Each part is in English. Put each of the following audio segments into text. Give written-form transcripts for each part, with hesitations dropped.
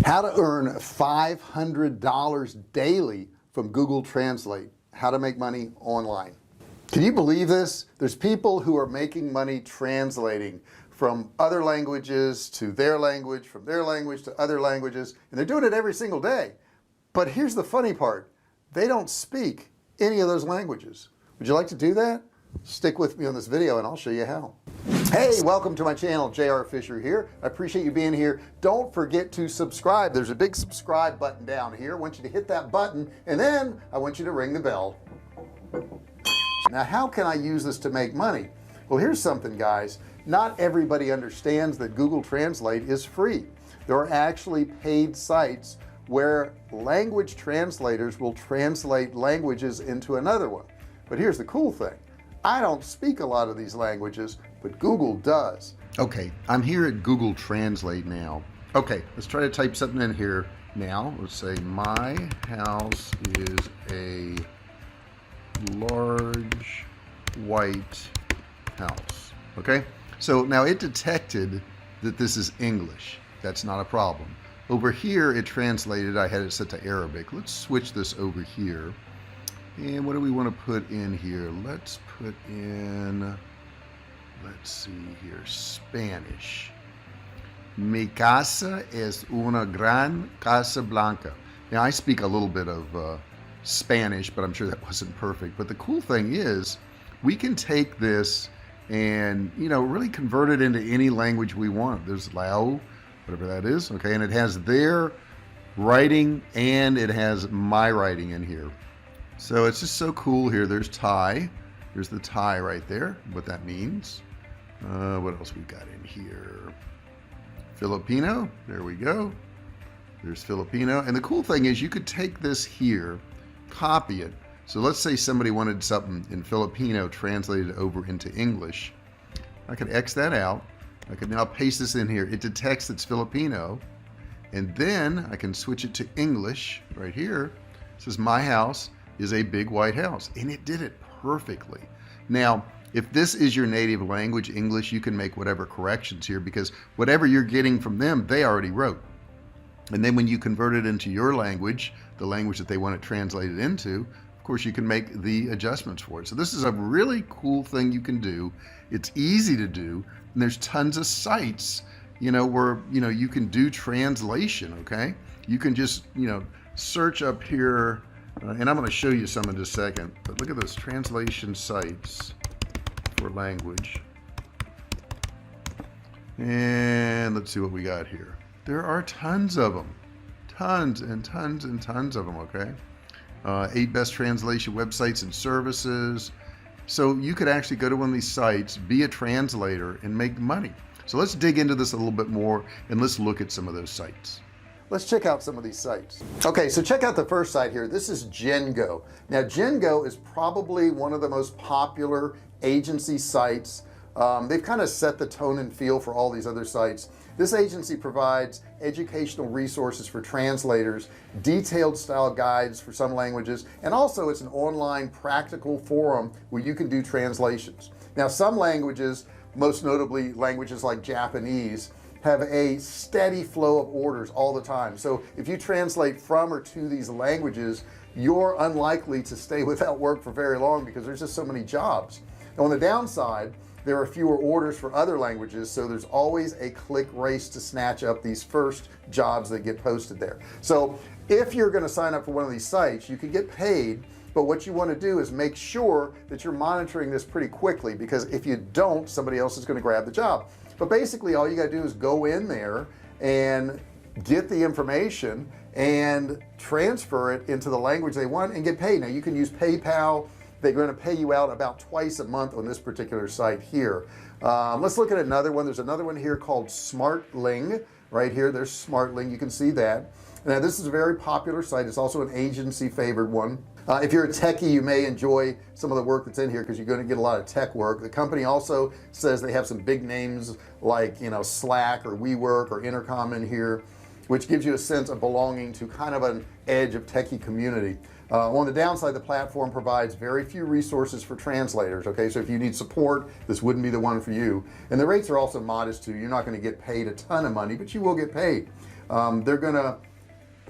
How to earn $500 daily from Google Translate. How to make money online. Can you believe this? There's people who are making money translating from other languages to their language, from their language to other languages, and they're doing it every single day. But here's the funny part. They don't speak any of those languages. Would you like to do that? Stick with me on this video and I'll show you how. Hey, welcome to my channel. JR Fisher here. I appreciate you being here. Don't forget to subscribe. There's a big subscribe button down here. I want you to hit that button and then I want you to ring the bell. Now, how can I use this to make money? Well, here's something, guys. Not everybody understands that Google Translate is free. There are actually paid sites where language translators will translate languages into another one. But here's the cool thing. I don't speak a lot of these languages, but Google does. Okay, I'm here at Google Translate now. Okay, let's try to type something in here now. Let's say my house is a large white house. Okay, so now it detected that this is English. That's not a problem. Over here it translated, I had it set to Arabic. Let's switch this over here. And what do we want to put in here? Let's put in, let's see here, Spanish. Mi casa es una gran casa blanca. Now I speak a little bit of Spanish, but I'm sure that wasn't perfect. But the cool thing is we can take this and, you know, really convert it into any language we want. There's Lao, whatever that is. Okay. And it has their writing and it has my writing in here. So it's just so cool here. There's Thai. There's the Thai right there, what that means. What else we've got in here? Filipino. There we go. There's Filipino. And the cool thing is you could take this here, copy it. So let's say somebody wanted something in Filipino translated over into English. I could X that out. I could now paste this in here. It detects it's Filipino. And then I can switch it to English right here. It says my house is a big white house, and it did it perfectly. Now, if this is your native language, English, you can make whatever corrections here because whatever you're getting from them, they already wrote. And then when you convert it into your language, the language that they want it translated into, of course, you can make the adjustments for it. So this is a really cool thing you can do. It's easy to do, and there's tons of sites, you know, where, you know, you can do translation, okay? You can just, you know, search up here, and I'm going to show you some in just a second, but look at those translation sites for language. And let's see what we got here. There are tons of them, tons and tons and tons of them, okay? 8 best translation websites and services. So you could actually go to one of these sites, be a translator, and make money. So let's dig into this a little bit more, and let's look at some of those sites. Let's check out some of these sites. Okay, so check out the first site here. This is Gengo. Now Gengo is probably one of the most popular agency sites. They've kind of set the tone and feel for all these other sites. This agency provides educational resources for translators, detailed style guides for some languages, and also it's an online practical forum where you can do translations. Now some languages, most notably languages like Japanese, have a steady flow of orders all the time. So if you translate from or to these languages, you're unlikely to stay without work for very long because there's just so many jobs. Now, on the downside, there are fewer orders for other languages, so there's always a click race to snatch up these first jobs that get posted there. So if you're going to sign up for one of these sites, you can get paid, but what you want to do is make sure that you're monitoring this pretty quickly, because if you don't, somebody else is going to grab the job. But basically all you got to do is go in there and get the information and transfer it into the language they want and get paid. Now you can use PayPal. They're going to pay you out about twice a month on this particular site here. Let's look at another one. There's another one here called Smartling right here. There's Smartling. You can see that. Now this is a very popular site. It's also an agency favored one. If you're a techie, you may enjoy some of the work that's in here because you're going to get a lot of tech work. The company also says they have some big names like, you know, Slack or WeWork or Intercom in here, which gives you a sense of belonging to kind of an edge of techie community. On the downside, the platform provides very few resources for translators. Okay, so if you need support, this wouldn't be the one for you. And the rates are also modest too. You're not going to get paid a ton of money, but you will get paid. They're gonna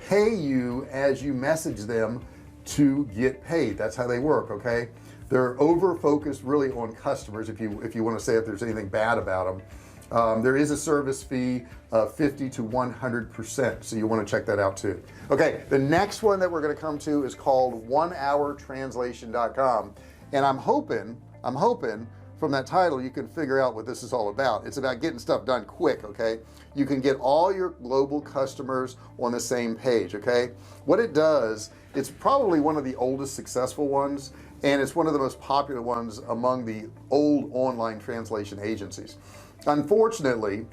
pay you as you message them to get paid. That's how they work. Okay, they're over focused really on customers. If you want to say if there's anything bad about them, there is a service fee of 50 to 100%, so you want to check that out too. Okay, the next one that we're going to come to is called onehourtranslation.com, and I'm hoping from that title you can figure out what this is all about. It's about getting stuff done quick. Okay, you can get all your global customers on the same page. Okay, what it does, it's probably one of the oldest successful ones, and it's one of the most popular ones among the old online translation agencies. Unfortunately,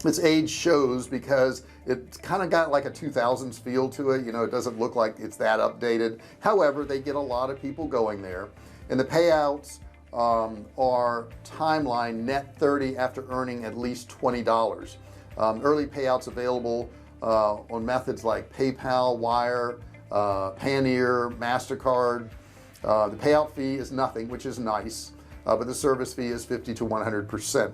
its age shows because it's kind of got like a 2000s feel to it. You know, it doesn't look like it's that updated. However, they get a lot of people going there, and the payouts are timeline net 30 after earning at least $20. Early payouts available on methods like PayPal, Wire, Payoneer, MasterCard. The payout fee is nothing, which is nice, but the service fee is 50 to 100%.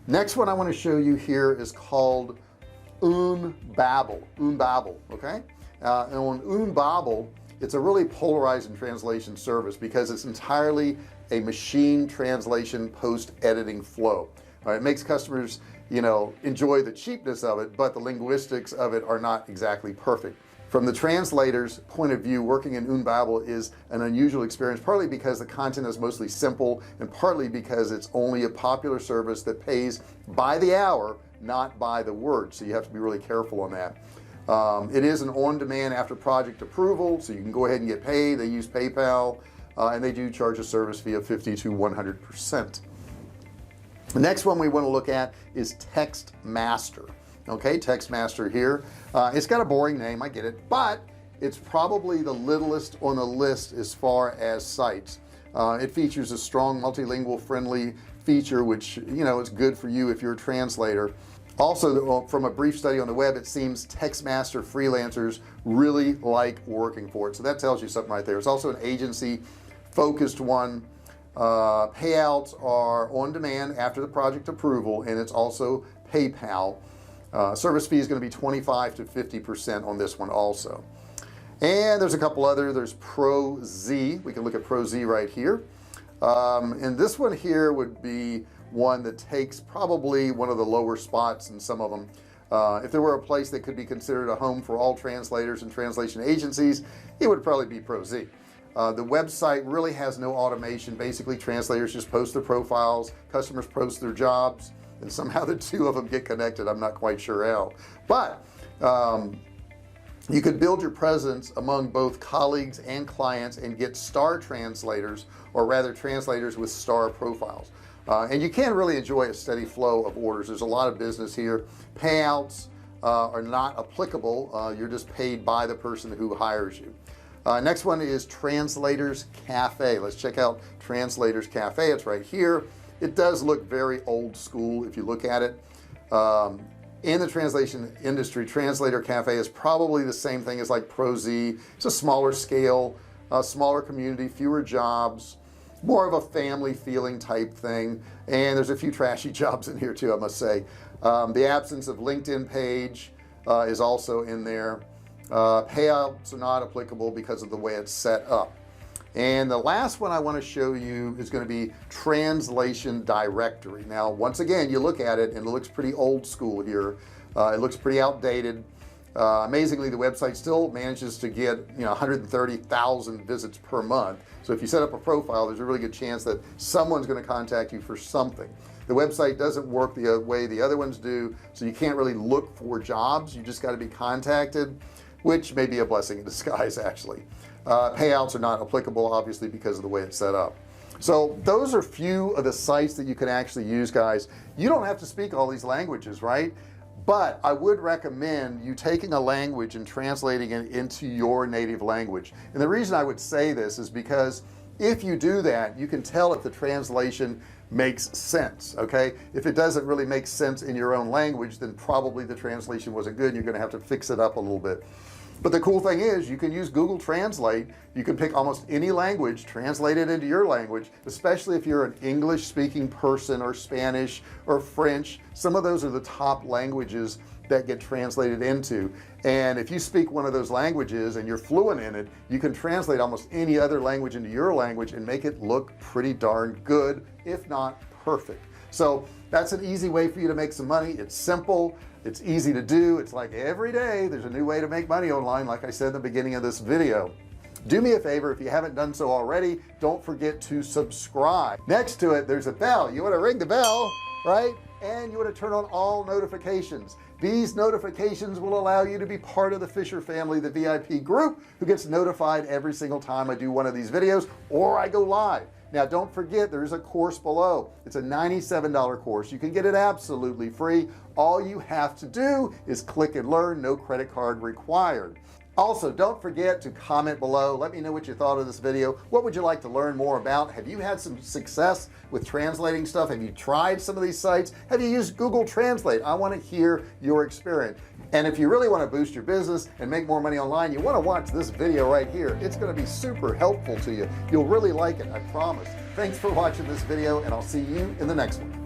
Next one I want to show you here is called Babel. Okay, and on Babel, it's a really polarizing translation service because it's entirely a machine translation post editing flow. All right, it makes customers, you know, enjoy the cheapness of it, but the linguistics of it are not exactly perfect. From the translator's point of view, working in Babel is an unusual experience, partly because the content is mostly simple and partly because it's only a popular service that pays by the hour, not by the word, so you have to be really careful on that. It is an on-demand after project approval, so you can go ahead and get paid. They use PayPal, and they do charge a service fee of 50 to 100%. The next one we want to look at is TextMaster. Okay, TextMaster here. It's got a boring name, I get it, but it's probably the littlest on the list as far as sites. It features a strong multilingual friendly feature, which, you know, is good for you if you're a translator. Also, from a brief study on the web, it seems TextMaster freelancers really like working for it, so that tells you something right there. It's also an agency focused one. Payouts are on demand after the project approval, and it's also PayPal. Service fee is going to be 25 to 50% on this one also. And there's a couple other. There's ProZ. We can look at ProZ right here, and this one here would be one that takes probably one of the lower spots in some of them. If there were a place that could be considered a home for all translators and translation agencies, it would probably be ProZ. The website really has no automation. Basically, translators just post their profiles, customers post their jobs, and somehow the two of them get connected. I'm not quite sure how, but you could build your presence among both colleagues and clients and get star translators, or rather translators with star profiles, and you can really enjoy a steady flow of orders. There's a lot of business here. Payouts are not applicable. You're just paid by the person who hires you. Next one is Translators Cafe. Let's check out Translators Cafe. It's right here. It does look very old school if you look at it. In the translation industry, Translator Cafe is probably the same thing as like ProZ. It's a smaller scale, smaller community, fewer jobs, more of a family feeling type thing, and there's a few trashy jobs in here too, I must say. The absence of LinkedIn page is also in there. Payouts are not applicable because of the way it's set up. And the last one I want to show you is going to be Translation Directory. Now, once again, you look at it and it looks pretty old school here. It looks pretty outdated. Amazingly, the website still manages to get, you know, 130,000 visits per month. So if you set up a profile, there's a really good chance that someone's going to contact you for something. The website doesn't work the way the other ones do, so you can't really look for jobs. You just got to be contacted, which may be a blessing in disguise actually. Payouts are not applicable, obviously, because of the way it's set up. So those are few of the sites that you can actually use, guys. You don't have to speak all these languages, right? But I would recommend you taking a language and translating it into your native language. And the reason I would say this is because if you do that, you can tell if the translation makes sense. Okay, if it doesn't really make sense in your own language, then probably the translation wasn't good. You're going to have to fix it up a little bit. But the cool thing is you can use Google Translate. You can pick almost any language, translate it into your language, especially if you're an English speaking person or Spanish or French. Some of those are the top languages that get translated into. And if you speak one of those languages and you're fluent in it, you can translate almost any other language into your language and make it look pretty darn good, if not perfect. So that's an easy way for you to make some money. It's simple, it's easy to do. It's like every day there's a new way to make money online, like I said in the beginning of this video. Do me a favor, if you haven't done so already, don't forget to subscribe. Next to it, there's a bell. You want to ring the bell, right? And you want to turn on all notifications. These notifications will allow you to be part of the Fisher family, the VIP group, who gets notified every single time I do one of these videos or I go live. Now don't forget, there's a course below. It's a $97 course. You can get it absolutely free. All you have to do is click and learn, no credit card required. Also, don't forget to comment below. Let me know what you thought of this video. What would you like to learn more about? Have you had some success with translating stuff? Have you tried some of these sites? Have you used Google Translate? I want to hear your experience. And if you really want to boost your business and make more money online, you want to watch this video right here. It's going to be super helpful to you. You'll really like it, I promise. Thanks for watching this video, and I'll see you in the next one.